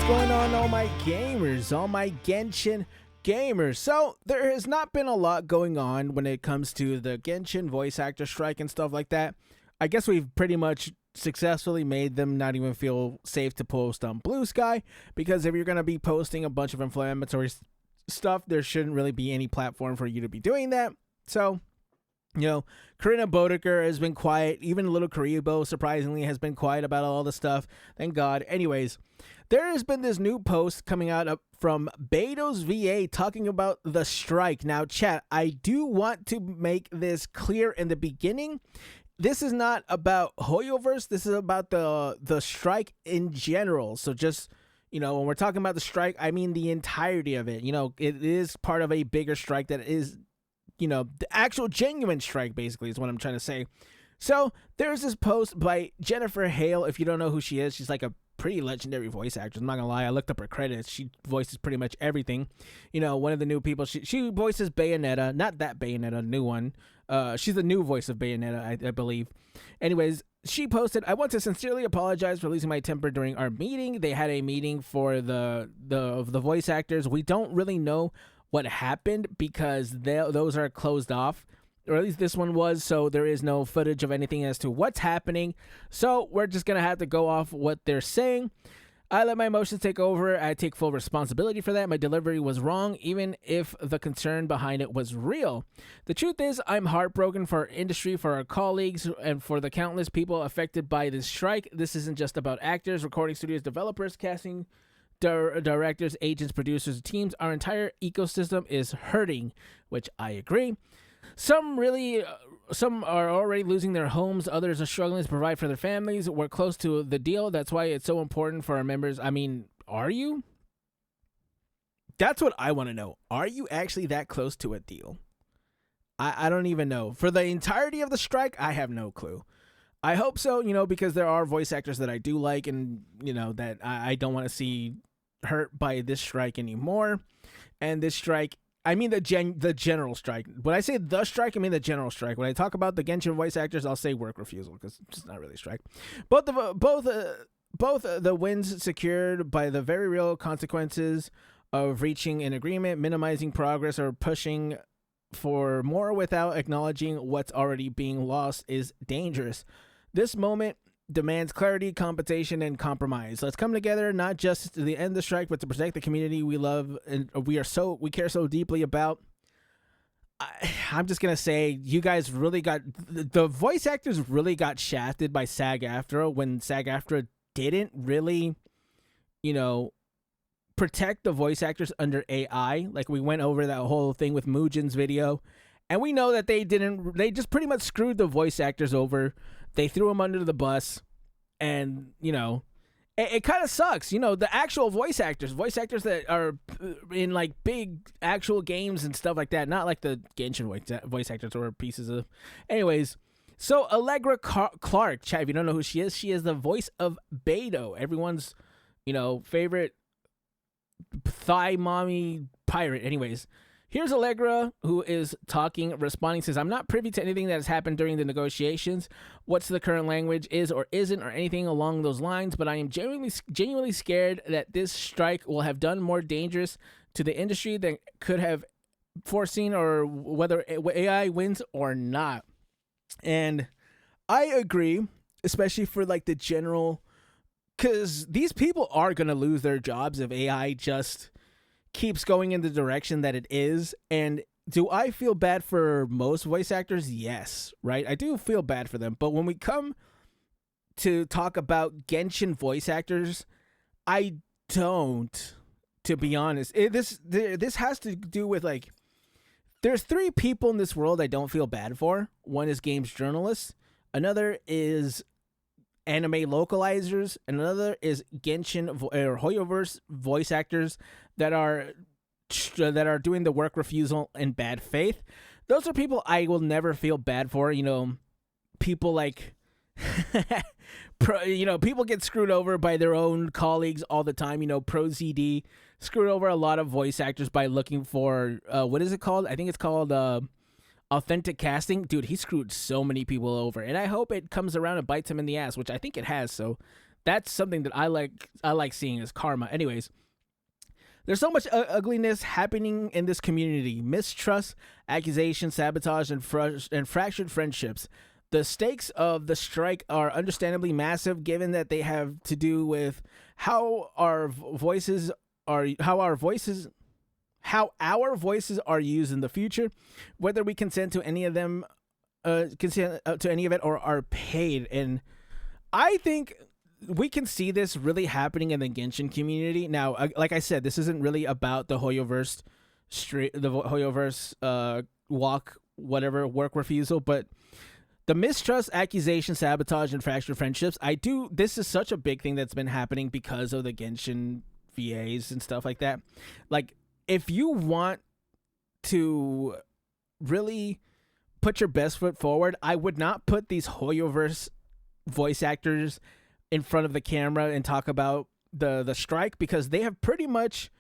going on, all my gamers, all my Genshin gamers? So, there has not been a lot going on when it comes to the Genshin voice actor strike and stuff like that. I guess we've pretty much successfully made them not even feel safe to post on Blue Sky, because if you're going to be posting a bunch of inflammatory stuff, there shouldn't really be any platform for you to be doing that. So, Karina Bodeker has been quiet. Even little Karibo, surprisingly, has been quiet about all the stuff. Thank God. Anyways, there has been this new post coming out from Beidou'S VA talking about the strike. Now, chat, I do want to make this clear in the beginning. This is not about Hoyoverse. This is about the strike in general. So just, when we're talking about the strike, I mean the entirety of it. It is part of a bigger strike that is, the actual genuine strike, basically, is what I'm trying to say. So there's this post by Jennifer Hale. If you don't know who she is, she's like a pretty legendary voice actress. I'm not gonna lie, I looked up her credits. She voices pretty much everything. One of the new people. She voices Bayonetta, not that Bayonetta, new one. She's the new voice of Bayonetta, I believe. Anyways, she posted, "I want to sincerely apologize for losing my temper during our meeting. They had a meeting for the voice actors. We don't really know what happened because those are closed off, or at least this one was, so there is no footage of anything as to what's happening. So we're just going to have to go off what they're saying. I let my emotions take over. I take full responsibility for that. My delivery was wrong, even if the concern behind it was real. The truth is, I'm heartbroken for our industry, for our colleagues, and for the countless people affected by this strike. This isn't just about actors, recording studios, developers, casting directors, agents, producers, teams. Our entire ecosystem is hurting," which I agree. Some are already losing their homes. Others are struggling to provide for their families. We're close to the deal. That's why it's so important for our members. I mean, are you? That's what I want to know. Are you actually that close to a deal? I don't even know. For the entirety of the strike, I have no clue. I hope so, because there are voice actors that I do like and, that I don't want to see hurt by this strike anymore. And this strike, I mean the general strike. When I say the strike, I mean the general strike. When I talk about the Genshin voice actors, I'll say work refusal because it's not really a strike. Both the wins secured by the very real consequences of reaching an agreement, minimizing progress, or pushing for more without acknowledging what's already being lost is dangerous. This moment demands clarity, compensation, and compromise. Let's come together, not just to the end of the strike, but to protect the community we love and we care so deeply about. I'm just gonna say, you guys really got the voice actors really got shafted by SAG-AFTRA when SAG-AFTRA didn't really, protect the voice actors under AI. Like we went over that whole thing with Mujin's video, and we know that they just pretty much screwed the voice actors over. They threw them under the bus, and, it kind of sucks. The actual voice actors that are in, like, big actual games and stuff like that, not like the Genshin voice actors or pieces of... Anyways, so Algra Clark, chat, if you don't know who she is the voice of Beidou, everyone's, favorite thigh mommy pirate. Anyways, here's Algra, who is responding, says, "I'm not privy to anything that has happened during the negotiations, what's the current language is or isn't, or anything along those lines, but I am genuinely scared that this strike will have done more dangerous to the industry than could have foreseen, or whether AI wins or not." And I agree, especially for, like, the general, because these people are going to lose their jobs if AI just keeps going in the direction that it is. And do I feel bad for most voice actors? Yes, right? I do feel bad for them. But when we come to talk about Genshin voice actors, I don't, to be honest. This has to do with, like, there's 3 people in this world I don't feel bad for. One is games journalists. Another is anime localizers, and another is Genshin or Hoyoverse voice actors that are doing the work refusal in bad faith. Those are people I will never feel bad for. People like people get screwed over by their own colleagues all the time. ProZD screwed over a lot of voice actors by looking for what is it called? I think it's called authentic casting. Dude, he screwed so many people over, and I hope it comes around and bites him in the ass, which I think it has. So That's something that I like seeing as karma. Anyways, there's so much ugliness happening in this community: mistrust, accusation, sabotage, and fractured friendships. The stakes of the strike are understandably massive, given that they have to do with how our voices are are used in the future, whether we consent to any of them, consent to any of it, or are paid. And I think we can see this really happening in the Genshin community. Now, like I said, this isn't really about the hoyoverse walk, whatever, work refusal, but the mistrust, accusation, sabotage, and fractured friendships. This is such a big thing that's been happening because of the Genshin VAs and stuff like that. Like, if you want to really put your best foot forward, I would not put these hoyoverse voice actors in front of the camera and talk about the strike, because they have pretty much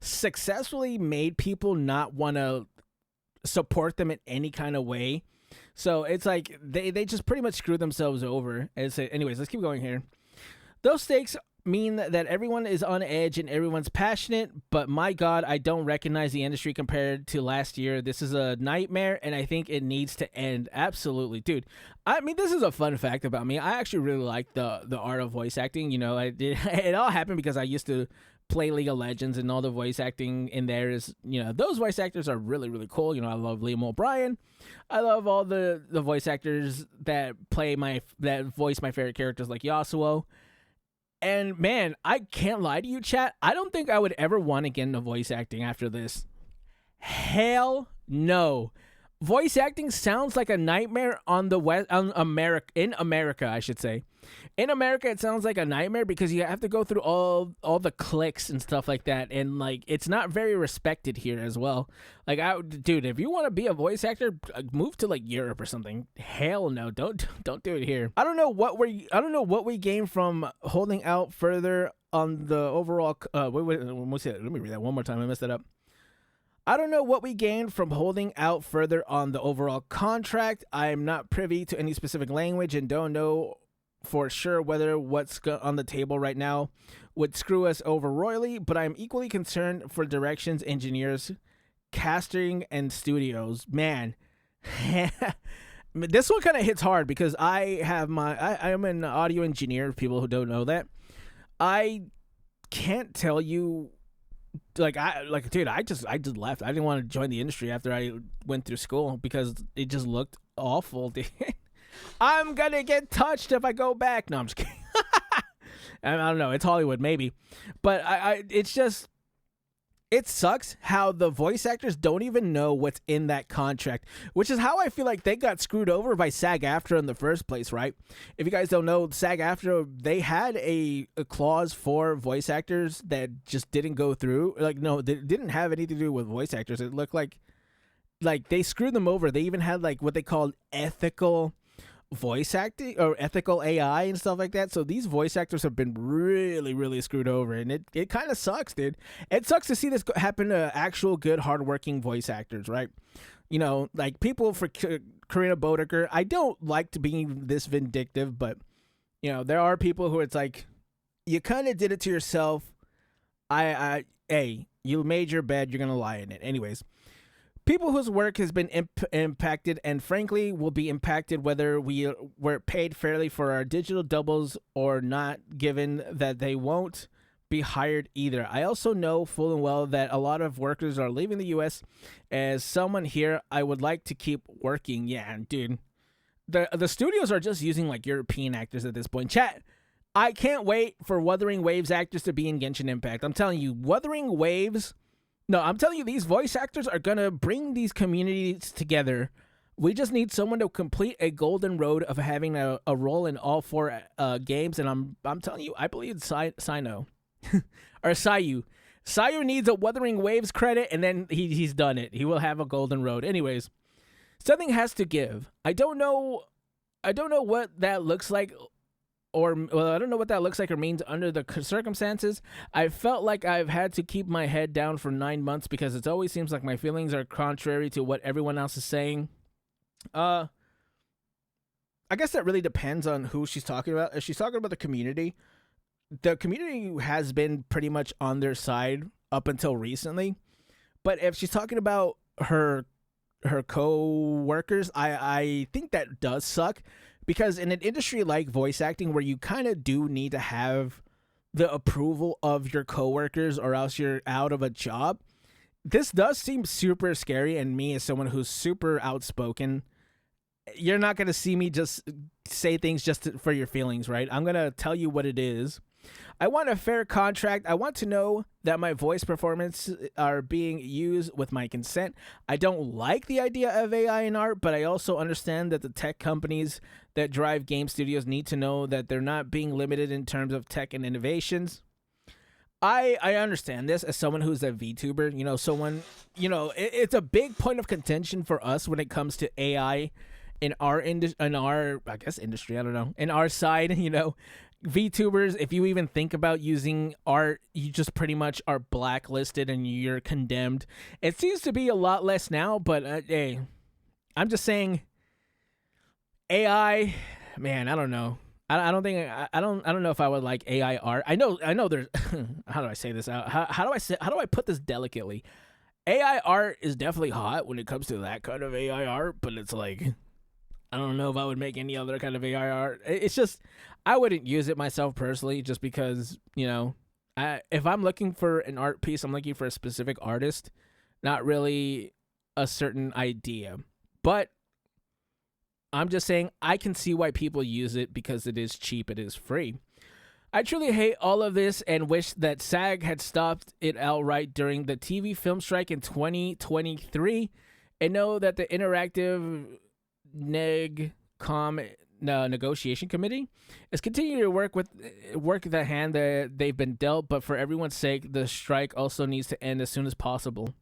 successfully made people not want to support them in any kind of way. So it's like they just pretty much screwed themselves over. Anyways, let's keep going here. Those stakes mean that everyone is on edge and everyone's passionate, but my God, I don't recognize the industry compared to last year. This is a nightmare, and I think it needs to end. Absolutely, dude. I mean, this is a fun fact about me. I actually really like the art of voice acting. You know, it all happened because I used to play League of Legends, and all the voice acting in there is, you know, those voice actors are really, really cool. You know, I love Liam O'Brien. I love all the voice actors that voice my favorite characters like Yasuo. And man, I can't lie to you, chat. I don't think I would ever want to get into voice acting after this. Hell no. Voice acting sounds like a nightmare in America, I should say. In America, it sounds like a nightmare because you have to go through all the clicks and stuff like that, and like it's not very respected here as well. Like, dude, if you want to be a voice actor, move to like Europe or something. Hell no, don't do it here. I don't know what we gain from holding out further on the overall. Let me read that one more time. I messed that up. I don't know what we gained from holding out further on the overall contract. I am not privy to any specific language and don't know for sure whether what's on the table right now would screw us over royally, but I'm equally concerned for directions, engineers, casting, and studios. Man, this one kind of hits hard because I am an audio engineer, people who don't know that. I can't tell you. Dude, I just left. I didn't want to join the industry after I went through school because it just looked awful, dude. I'm gonna get touched if I go back. No, I'm just kidding. I don't know. It's Hollywood, maybe, but it's just. It sucks how the voice actors don't even know what's in that contract, which is how I feel like they got screwed over by SAG-AFTRA in the first place, right? If you guys don't know, SAG-AFTRA, they had a clause for voice actors that just didn't go through. Like, no, they didn't have anything to do with voice actors. It looked like they screwed them over. They even had like what they called ethical voice acting or ethical AI and stuff like that. So these voice actors have been really, really screwed over, and it kind of sucks, dude. It sucks to see this happen to actual good, hardworking voice actors, right? You know, like people for Karina Bodeker. I don't like to be this vindictive, but you know, there are people who it's like, you kind of did it to yourself. Hey, you made your bed, you're gonna lie in it. Anyways. People whose work has been impacted and frankly will be impacted whether we were paid fairly for our digital doubles or not, given that they won't be hired either. I also know full and well that a lot of workers are leaving the U.S. As someone here, I would like to keep working. Yeah, dude. The studios are just using like European actors at this point. Chat, I can't wait for Wuthering Waves actors to be in Genshin Impact. I'm telling you, Wuthering Waves... No, I'm telling you, these voice actors are going to bring these communities together. We just need someone to complete a golden road of having a role in all four games. And I'm telling you, I believe it's Sino. Or Sayu. Sayu needs a Wuthering Waves credit, and then he's done it. He will have a golden road. Anyways, something has to give. I don't know what that looks like. I don't know what that looks like or means under the circumstances. I felt like I've had to keep my head down for 9 months because it always seems like my feelings are contrary to what everyone else is saying. I guess that really depends on who she's talking about. If she's talking about the community, the community has been pretty much on their side up until recently. But if she's talking about her co-workers, I think that does suck, because in an industry like voice acting, where you kind of do need to have the approval of your coworkers or else you're out of a job, this does seem super scary. And me, as someone who's super outspoken, you're not going to see me just say things for your feelings, right? I'm going to tell you what it is. I want a fair contract. I want to know that my voice performance are being used with my consent. I don't like the idea of AI in art, but I also understand that the tech companies that drive game studios need to know that they're not being limited in terms of tech and innovations. I understand this as someone who's a VTuber, someone, it's a big point of contention for us when it comes to AI in our I guess industry, I don't know, in our side, VTubers, if you even think about using art, you just pretty much are blacklisted and you're condemned. It seems to be a lot less now, but hey, I'm just saying, AI, man, I don't know. I don't think I don't know if I would like AI art. I know there's how do I say this out? How do I put this delicately? AI art is definitely hot when it comes to that kind of AI art, but it's like, I don't know if I would make any other kind of AI art. It's just, I wouldn't use it myself personally, just because, if I'm looking for an art piece, I'm looking for a specific artist, not really a certain idea. But I'm just saying, I can see why people use it, because it is cheap, it is free. I truly hate all of this and wish that SAG had stopped it outright during the TV film strike in 2023, and know that the interactive negotiation committee is continuing to work the hand that they've been dealt, but for everyone's sake, the strike also needs to end as soon as possible.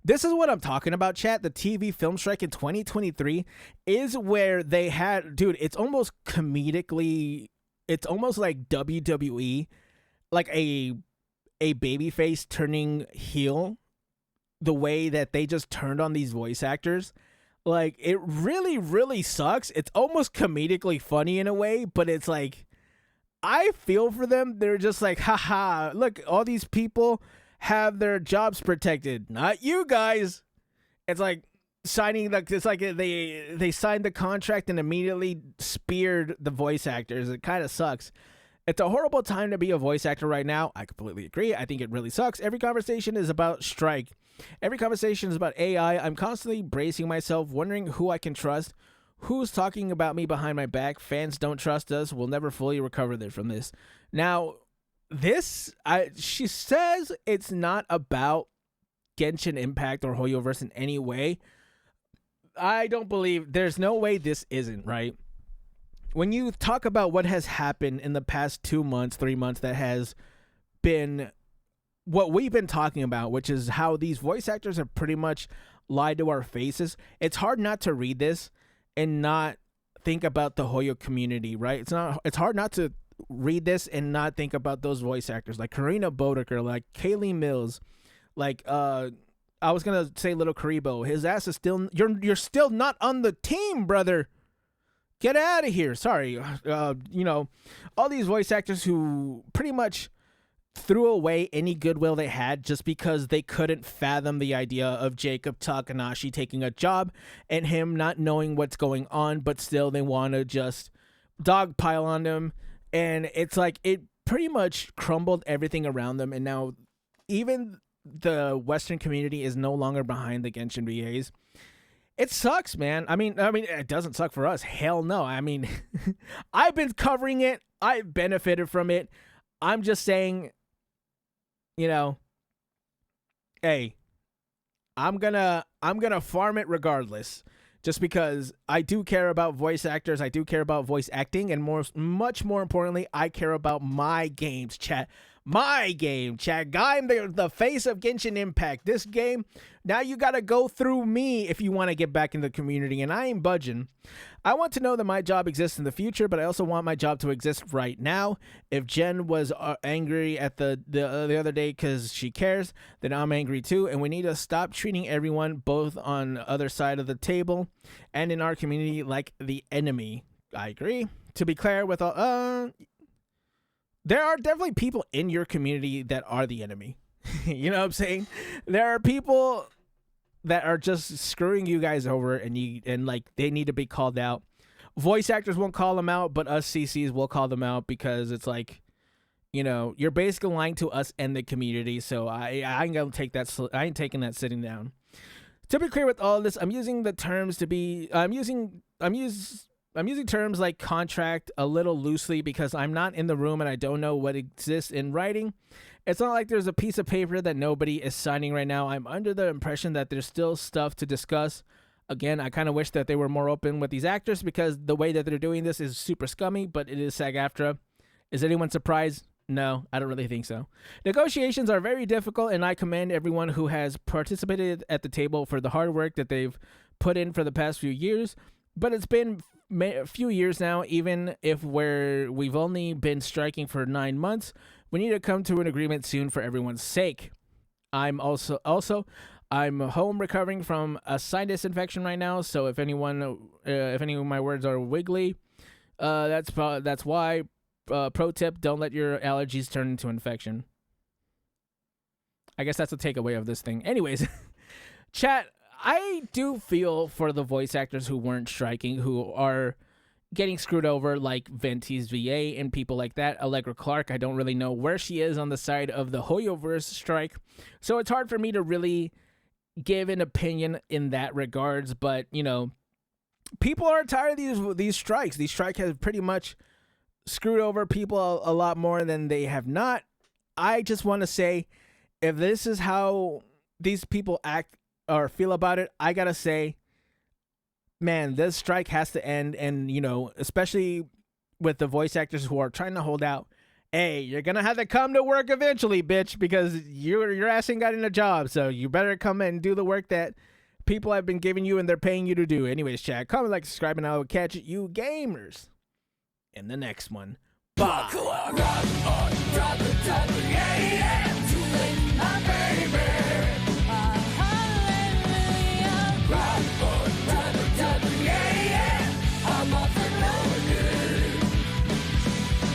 This is what I'm talking about, chat. The TV film strike in 2023 is where they had, dude, it's almost comedically, it's almost like WWE, like a babyface turning heel, the way that they just turned on these voice actors. Like, it really, really sucks. It's almost comedically funny in a way, but it's like, I feel for them. They're just like, haha, look, all these people have their jobs protected. Not you guys. It's like signing it's like they signed the contract and immediately speared the voice actors. It kind of sucks. It's a horrible time to be a voice actor right now. I completely agree. I think it really sucks. Every conversation is about strike. Every conversation is about AI. I'm constantly bracing myself, wondering who I can trust, who's talking about me behind my back. Fans don't trust us. We'll never fully recover from this. Now, she says it's not about Genshin Impact or Hoyoverse in any way. I don't believe, there's no way this isn't, right? When you talk about what has happened in the past 2 months, 3 months, that has been what we've been talking about, which is how these voice actors have pretty much lied to our faces. It's hard not to read this and not think about the Hoyo community, right? It's hard not to read this and not think about those voice actors like Karina Bodeker, like Kaylee Mills, like I was gonna say Little Karibo. His ass is still, you're still not on the team, brother. Get out of here. Sorry. All these voice actors who pretty much threw away any goodwill they had just because they couldn't fathom the idea of Jacob Takanashi taking a job and him not knowing what's going on, but still they want to just dogpile on him. And it's like, it pretty much crumbled everything around them. And now even the Western community is no longer behind the Genshin VAs. It sucks, man. I mean, it doesn't suck for us. Hell no. I mean, I've been covering it. I benefited from it. I'm just saying, hey, I'm gonna farm it regardless, just because I do care about voice actors. I do care about voice acting, and much more importantly, I care about my games, chat. My game, chat. I'm the face of Genshin Impact. This game, now you gotta go through me if you want to get back in the community, and I ain't budging. I want to know that my job exists in the future, but I also want my job to exist right now. If Jen was angry at the other day because she cares, then I'm angry too, and we need to stop treating everyone, both on the other side of the table and in our community, like the enemy. I agree. To be clear, with all there are definitely people in your community that are the enemy. You know what I'm saying? There are people that are just screwing you guys over, and like they need to be called out. Voice actors won't call them out, but us CCs will call them out because it's like, you know, you're basically lying to us and the community. So I ain't gonna take that. I ain't taking that sitting down. To be clear with all of this, I'm using the terms to be. I'm using terms like contract a little loosely because I'm not in the room and I don't know what exists in writing. It's not like there's a piece of paper that nobody is signing right now. I'm under the impression that there's still stuff to discuss. Again, I kind of wish that they were more open with these actors because the way that they're doing this is super scummy, but it is SAG-AFTRA. Is anyone surprised? No, I don't really think so. Negotiations are very difficult, and I commend everyone who has participated at the table for the hard work that they've put in for the past few years. But it's been a few years now, even if we've only been striking for 9 months. We need to come to an agreement soon for everyone's sake. I'm home recovering from a sinus infection right now, so if any of my words are wiggly, that's why. Pro tip: don't let your allergies turn into infection. I guess that's the takeaway of this thing. Anyways, chat. I do feel for the voice actors who weren't striking, who are getting screwed over, like Venti's VA and people like that. Allegra Clark, I don't really know where she is on the side of the Hoyoverse strike, so it's hard for me to really give an opinion in that regards. But you know, people are tired of these strikes. These strikes have pretty much screwed over people a lot more than they have not. I just want to say, if this is how these people act or feel about it, I gotta say, man, this strike has to end. And you know, especially with the voice actors who are trying to hold out, hey, you're gonna have to come to work eventually, bitch, because your ass ain't got in a job, so you better come and do the work that people have been giving you and they're paying you to do. Anyways, chat, comment, like, subscribe, and I will catch you gamers in the next one. Bye.